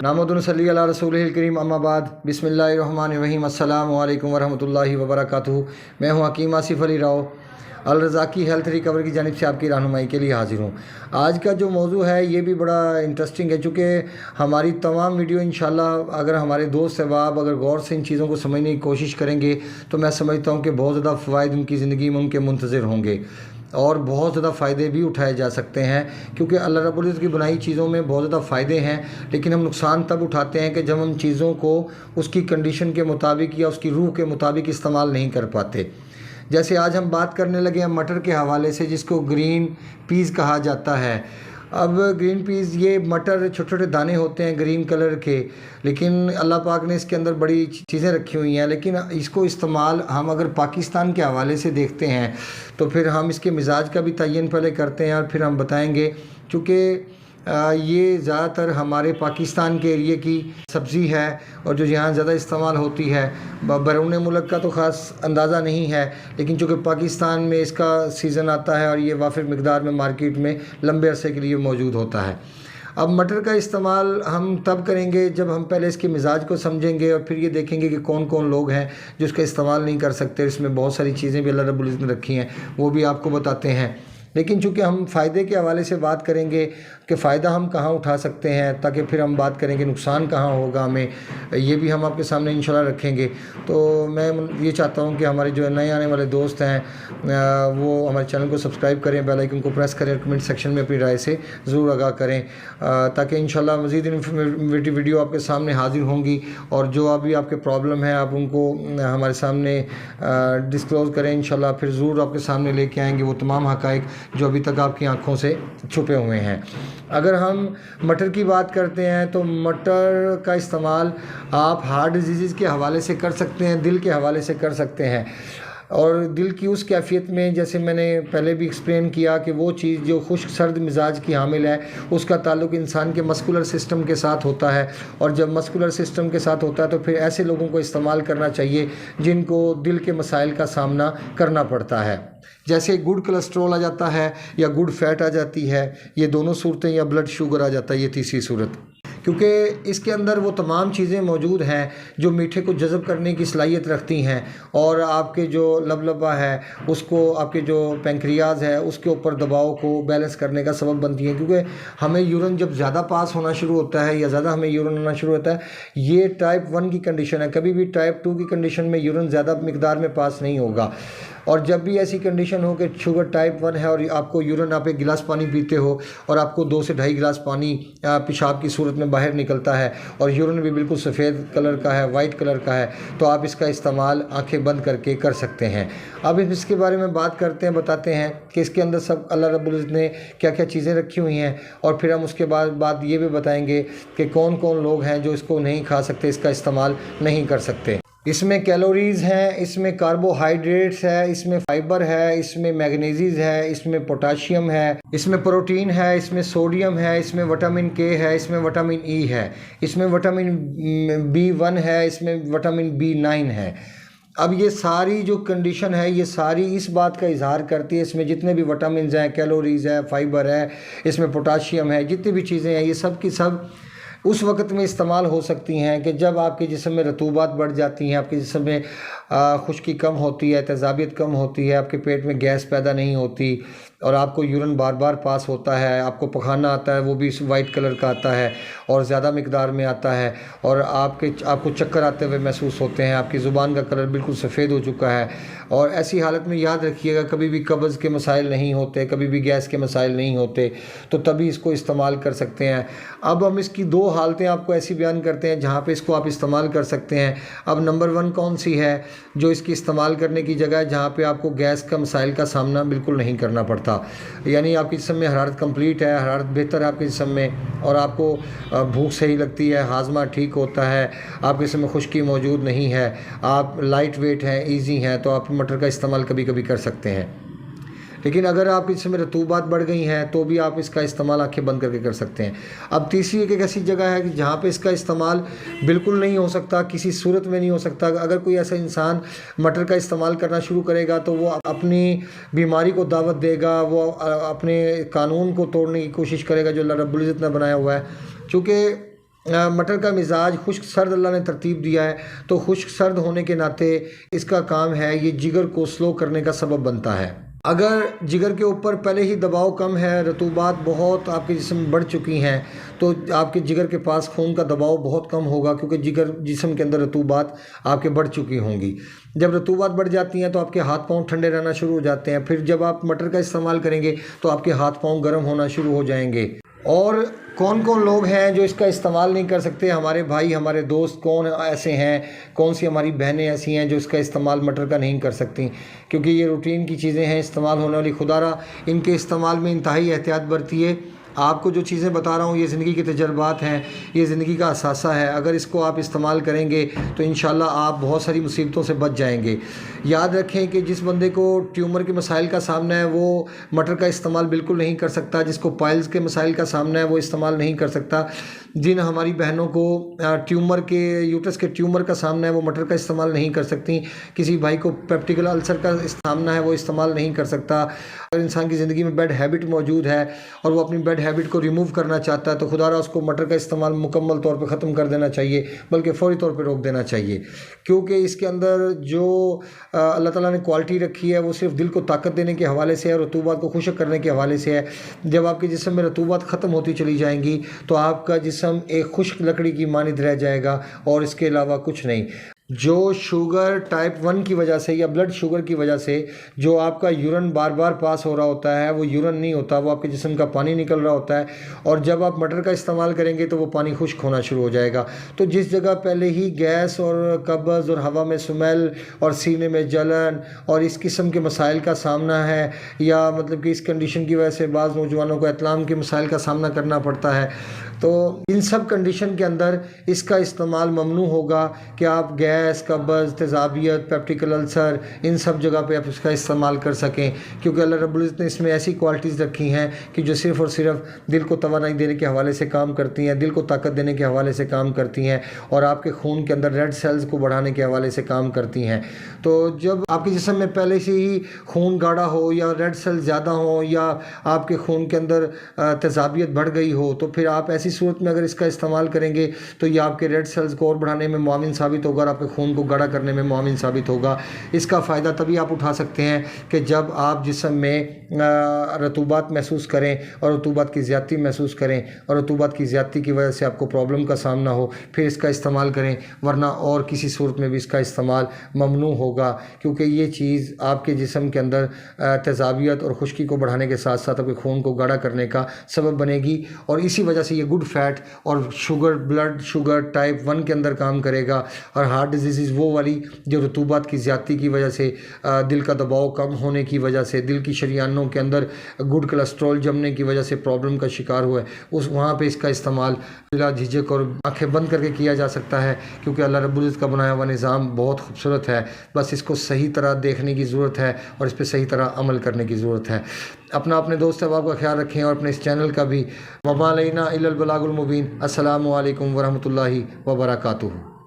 नामुद्दुन सल्ली अला रसूलिल करीम अम्मा बाद बिस्मिल्लाहिर्रहमानिर्रहीम अस्सलामु अलैकुम वरहमतुल्लाहि वबरकातुहू। मैं हूँ हकीम आसिफ अली राव अल रज़ाकी हेल्थ रिकवर की जानिब से आपकी रहनुमाई के लिए हाजिर हूँ। आज का जो मौजू है ये भी बड़ा इंटरेस्टिंग है, चूँकि हमारी तमाम वीडियो इंशाल्लाह अगर हमारे दोस्त अहबाब अगर गौर से इन चीज़ों को समझने की कोशिश करेंगे तो मैं समझता हूँ कि बहुत ज़्यादा फ़वाइद उनकी ज़िंदगी में उनके मुंतज़िर होंगे और बहुत ज़्यादा फ़ायदे भी उठाए जा सकते हैं, क्योंकि अल्लाह रब्बुल इज़्ज़त की बनाई चीज़ों में बहुत ज़्यादा फ़ायदे हैं। लेकिन हम नुकसान तब उठाते हैं कि जब हम चीज़ों को उसकी कंडीशन के मुताबिक या उसकी रूह के मुताबिक इस्तेमाल नहीं कर पाते। जैसे आज हम बात करने लगे हैं मटर के हवाले से, जिसको ग्रीन पीस कहा जाता है। अब ग्रीन पीस ये मटर छोटे छोटे दाने होते हैं ग्रीन कलर के, लेकिन अल्लाह पाक ने इसके अंदर बड़ी चीज़ें रखी हुई हैं। लेकिन इसको इस्तेमाल हम अगर पाकिस्तान के हवाले से देखते हैं तो फिर हम इसके मिजाज का भी तयन पहले करते हैं और फिर हम बताएंगे, क्योंकि ये ज़्यादातर हमारे पाकिस्तान के एरिए की सब्ज़ी है और जो यहाँ ज़्यादा इस्तेमाल होती है। बैरून मुल्क का तो ख़ास अंदाज़ा नहीं है, लेकिन चूँकि पाकिस्तान में इसका सीज़न आता है और ये वाफिर मिकदार में मार्केट में लंबे अरसे के लिए मौजूद होता है। अब मटर का इस्तेमाल हम तब करेंगे जब हम पहले इसके मिजाज को समझेंगे और फिर ये देखेंगे कि कौन कौन लोग हैं जो इसका इस्तेमाल नहीं कर सकते। इसमें बहुत सारी चीज़ें भी अल्लाह रब्बुल इज़्ज़त ने रखी हैं, वो भी आपको बताते हैं। लेकिन चूँकि हम फ़ायदे के हवाले से बात करेंगे कि फ़ायदा हम कहाँ उठा सकते हैं, ताकि फिर हम बात करेंगे नुकसान कहाँ होगा हमें, ये भी हम आपके सामने इंशाल्लाह रखेंगे। तो मैं ये चाहता हूँ कि हमारे जो नए आने वाले दोस्त हैं वो हमारे चैनल को सब्सक्राइब करें, बेल आइकन को प्रेस करें, कमेंट सेक्शन में अपनी राय से ज़रूर आगाह करें, ताकि इंशाल्लाह मज़ीद इन्फॉर्मेटिव वीडियो आपके सामने हाजिर होंगी। और जो अभी आपके प्रॉब्लम है आप उनको हमारे सामने डिस्क्लोज़ करें, इंशाल्लाह फिर ज़रूर आपके सामने लेके आएंगे वो तमाम हक़ाइक़ जो अभी तक आपकी आंखों से छुपे हुए हैं। अगर हम मटर की बात करते हैं तो मटर का इस्तेमाल आप हार्ट डिजीज़ के हवाले से कर सकते हैं, दिल के हवाले से कर सकते हैं। और दिल की उस कैफियत में, जैसे मैंने पहले भी एक्सप्लेन किया, कि वो चीज़ जो खुश्क सर्द मिजाज की हामिल है उसका ताल्लुक़ इंसान के मस्कुलर सिस्टम के साथ होता है। और जब मस्कुलर सिस्टम के साथ होता है तो फिर ऐसे लोगों को इस्तेमाल करना चाहिए जिनको दिल के मसाइल का सामना करना पड़ता है। जैसे गुड कोलेस्ट्रॉल आ जाता है या गुड फैट आ जाती है, ये दोनों सूरतें, या ब्लड शुगर आ जाता है, ये तीसरी सूरत, क्योंकि इसके अंदर वो तमाम चीज़ें मौजूद हैं जो मीठे को जज़ब करने की सलाहियत रखती हैं और आपके जो लबलबा है उसको, आपके जो पेंक्रियाज है उसके ऊपर दबाव को बैलेंस करने का सबब बनती हैं। क्योंकि हमें यूरिन जब ज़्यादा पास होना शुरू होता है या ज़्यादा हमें यूरिन होना शुरू होता है, ये टाइप 1 की कंडीशन है। कभी भी टाइप 2 की कंडीशन में यूरिन ज़्यादा मिकदार में पास नहीं होगा। और जब भी ऐसी कंडीशन हो कि शुगर टाइप 1 है और आपको यूरिन, आप 1 गिलास पानी पीते हो और आपको 2 से ढाई गिलास पानी पेशाब की सूरत में बाहर निकलता है और यूरिन भी बिल्कुल सफ़ेद कलर का है, वाइट कलर का है, तो आप इसका इस्तेमाल आंखें बंद करके कर सकते हैं। अब इसके बारे में बात करते हैं, बताते हैं कि इसके अंदर सब अल्लाह रब्बुल इज़्ज़त ने क्या क्या चीज़ें रखी हुई हैं, और फिर हम उसके बाद ये भी बताएंगे कि कौन कौन लोग हैं जो इसको नहीं खा सकते, इसका इस्तेमाल नहीं कर सकते। इसमें कैलोरीज़ हैं, इसमें कार्बोहाइड्रेट्स है, इसमें फाइबर है, इसमें मैग्नीज़ है, इसमें पोटाशियम है, इसमें प्रोटीन है, इसमें सोडियम है, इसमें विटामिन के है, इसमें विटामिन ई है, इसमें विटामिन B1 है, इसमें विटामिन B9 है। अब ये सारी जो कंडीशन है ये सारी इस बात का इजहार करती है, इसमें जितने भी विटामिन हैं, कैलोरीज़ है, फाइबर है, इसमें पोटाशियम है, जितनी भी चीज़ें हैं ये सब की सब उस वक्त में इस्तेमाल हो सकती हैं कि जब आपके जिस्म में रतूबात बढ़ जाती हैं, आपके जिस्म में खुश्की कम होती है, तेज़ाबियत कम होती है, आपके पेट में गैस पैदा नहीं होती और आपको यूरिन बार बार पास होता है, आपको पखाना आता है, वो भी वाइट कलर का आता है और ज़्यादा मिकदार में आता है, और आपको चक्कर आते हुए महसूस होते हैं, आपकी ज़ुबान का कलर बिल्कुल सफ़ेद हो चुका है। और ऐसी हालत में याद रखिएगा, कभी भी कब्ज़ के मसाइल नहीं होते, कभी भी गैस के मसाइल नहीं होते, तो तभी इसको इस्तेमाल कर सकते हैं। अब हम इसकी 2 हालतें आपको ऐसी बयान करते हैं जहाँ पे इसको आप इस्तेमाल कर सकते हैं। अब नंबर 1 कौन सी है जो इसकी इस्तेमाल करने की जगह है, जहाँ पे आपको गैस का मसाइल का सामना बिल्कुल नहीं करना पड़ता, यानी आपके जिस्म में हरारत कंप्लीट है, हरारत बेहतर है आपके जिस्म में, और आपको भूख सही लगती है, हाजमा ठीक होता है, आपके जिस्म में खुश्की मौजूद नहीं है, आप लाइट वेट हैं, ईजी हैं, तो आप मटर का इस्तेमाल कभी कभी कर सकते हैं। لیکن اگر آپ کے جسم میں رطوبات بڑھ گئی ہیں تو بھی آپ اس کا استعمال آنکھیں بند کر کے کر سکتے ہیں۔ اب تیسری ایک ایسی جگہ ہے کہ جہاں پہ اس کا استعمال بالکل نہیں ہو سکتا، کسی صورت میں نہیں ہو سکتا۔ اگر کوئی ایسا انسان مٹر کا استعمال کرنا شروع کرے گا تو وہ اپنی بیماری کو دعوت دے گا، وہ اپنے قانون کو توڑنے کی کوشش کرے گا جو اللہ رب العزت نے بنایا ہوا ہے۔ چونکہ مٹر کا مزاج خشک سرد اللہ نے ترتیب دیا ہے، تو خشک سرد ہونے کے ناطے اس کا کام ہے یہ جگر کو سلو کرنے کا سبب بنتا ہے۔ اگر جگر کے اوپر پہلے ہی دباؤ کم ہے، رطوبات بہت آپ کے جسم میں بڑھ چکی ہیں، تو آپ کے جگر کے پاس خون کا دباؤ بہت کم ہوگا، کیونکہ جسم کے اندر رطوبات آپ کے بڑھ چکی ہوں گی۔ جب رطوبات بڑھ جاتی ہیں تو آپ کے ہاتھ پاؤں ٹھنڈے رہنا شروع ہو جاتے ہیں، پھر جب آپ مٹر کا استعمال کریں گے تو آپ کے ہاتھ پاؤں گرم ہونا شروع ہو جائیں گے۔ اور کون کون لوگ ہیں جو اس کا استعمال نہیں کر سکتے؟ ہمارے بھائی، ہمارے دوست کون ایسے ہیں، کون سی ہماری بہنیں ایسی ہیں جو اس کا استعمال مٹر کا نہیں کر سکتی؟ کیونکہ یہ روٹین کی چیزیں ہیں استعمال ہونے والی۔ خدا را ان کے استعمال میں انتہائی احتیاط برتیے۔ آپ کو جو چیزیں بتا رہا ہوں یہ زندگی کے تجربات ہیں، یہ زندگی کا اثاثہ ہے۔ اگر اس کو آپ استعمال کریں گے تو انشاءاللہ آپ بہت ساری مصیبتوں سے بچ جائیں گے۔ یاد رکھیں کہ جس بندے کو ٹیومر کے مسائل کا سامنا ہے وہ مٹر کا استعمال بالکل نہیں کر سکتا، جس کو پائلز کے مسائل کا سامنا ہے وہ استعمال نہیں کر سکتا، جن ہماری بہنوں کو ٹیومر کے یوٹرس کے ٹیومر کا سامنا ہے وہ مٹر کا استعمال نہیں کر سکتی، کسی بھائی کو پیپٹیکل السر کا سامنا ہے وہ استعمال نہیں کر سکتا۔ اگر انسان کی زندگی میں بیڈ ہیبٹ موجود ہے اور وہ اپنی بیڈ ہیبٹ کو ریموو کرنا چاہتا ہے تو خدا را اس کو مٹر کا استعمال مکمل طور پہ ختم کر دینا چاہیے، بلکہ فوری طور پہ روک دینا چاہیے، کیونکہ اس کے اندر جو اللہ تعالیٰ نے کوالٹی رکھی ہے وہ صرف دل کو طاقت دینے کے حوالے سے ہے اور رطوبات کو خشک کرنے کے حوالے سے ہے۔ جب آپ کے جسم میں رطوبات ختم ہوتی چلی جائیں گی تو آپ کا جسم ایک خشک لکڑی کی مانند رہ جائے گا اور اس کے علاوہ کچھ نہیں۔ جو شوگر ٹائپ 1 کی وجہ سے یا بلڈ شوگر کی وجہ سے جو آپ کا یورن بار بار پاس ہو رہا ہوتا ہے وہ یورن نہیں ہوتا، وہ آپ کے جسم کا پانی نکل رہا ہوتا ہے، اور جب آپ مٹر کا استعمال کریں گے تو وہ پانی خشک ہونا شروع ہو جائے گا۔ تو جس جگہ پہلے ہی گیس اور قبض اور ہوا میں سمیل اور سینے میں جلن اور اس قسم کے مسائل کا سامنا ہے، یا مطلب کہ اس کنڈیشن کی وجہ سے بعض نوجوانوں کو اطلام کے مسائل کا سامنا کرنا پڑتا ہے، تو ان سب کنڈیشن کے اندر اس کا استعمال ممنوع ہوگا کہ آپ گیس، قبض، تیزابیت، پیپٹیکل السر ان سب جگہ پہ آپ اس کا استعمال کر سکیں، کیونکہ اللہ رب العزت نے اس میں ایسی کوالٹیز رکھی ہیں کہ جو صرف اور صرف دل کو توانائی دینے کے حوالے سے کام کرتی ہیں، دل کو طاقت دینے کے حوالے سے کام کرتی ہیں، اور آپ کے خون کے اندر ریڈ سیلز کو بڑھانے کے حوالے سے کام کرتی ہیں۔ تو جب آپ کے جسم میں پہلے سے ہی خون گاڑھا ہو یا ریڈ سیلز زیادہ ہوں یا آپ کے خون کے اندر تیزابیت بڑھ گئی ہو، تو پھر آپ ایسی صورت میں اگر اس کا استعمال کریں گے تو یہ آپ کے ریڈ سیلز کو اور بڑھانے میں معاون ثابت ہوگا اور آپ کے خون کو گاڑھا کرنے میں معاون ثابت ہوگا۔ اس کا فائدہ تبھی آپ اٹھا سکتے ہیں کہ جب آپ جسم میں رطوبات محسوس کریں اور رطوبات کی زیادتی محسوس کریں اور رطوبات کی زیادتی کی وجہ سے آپ کو پرابلم کا سامنا ہو، پھر اس کا استعمال کریں، ورنہ اور کسی صورت میں بھی اس کا استعمال ممنوع ہوگا، کیونکہ یہ چیز آپ کے جسم کے اندر تیزابیت اور خشکی کو بڑھانے کے ساتھ ساتھ آپ کے خون کو گاڑھا کرنے کا سبب بنے گی، اور اسی وجہ سے یہ گڈ فیٹ اور شوگر، بلڈ شوگر ٹائپ 1 کے اندر کام کرے گا، اور ہارٹ ڈیزیز وہ والی جو رطوبات کی زیادتی کی وجہ سے، دل کا دباؤ کم ہونے کی وجہ سے، دل کی شریانوں کے اندر گڈ کولیسٹرول جمنے کی وجہ سے پرابلم کا شکار ہوا ہے، وہاں پہ اس کا استعمال بلا جھجک اور آنکھیں بند کر کے کیا جا سکتا ہے، کیونکہ اللہ رب العزت کا بنایا ہوا نظام بہت خوبصورت ہے، بس اس کو صحیح طرح دیکھنے کی ضرورت ہے اور اس پہ صحیح طرح عمل کرنے کی ضرورت ہے۔ اپنے دوست احباب کا خیال رکھیں اور اپنے اس چینل کا بھی۔ وما علینا الا البلاغ المبین۔ السلام علیکم ورحمۃ اللہ وبرکاتہ۔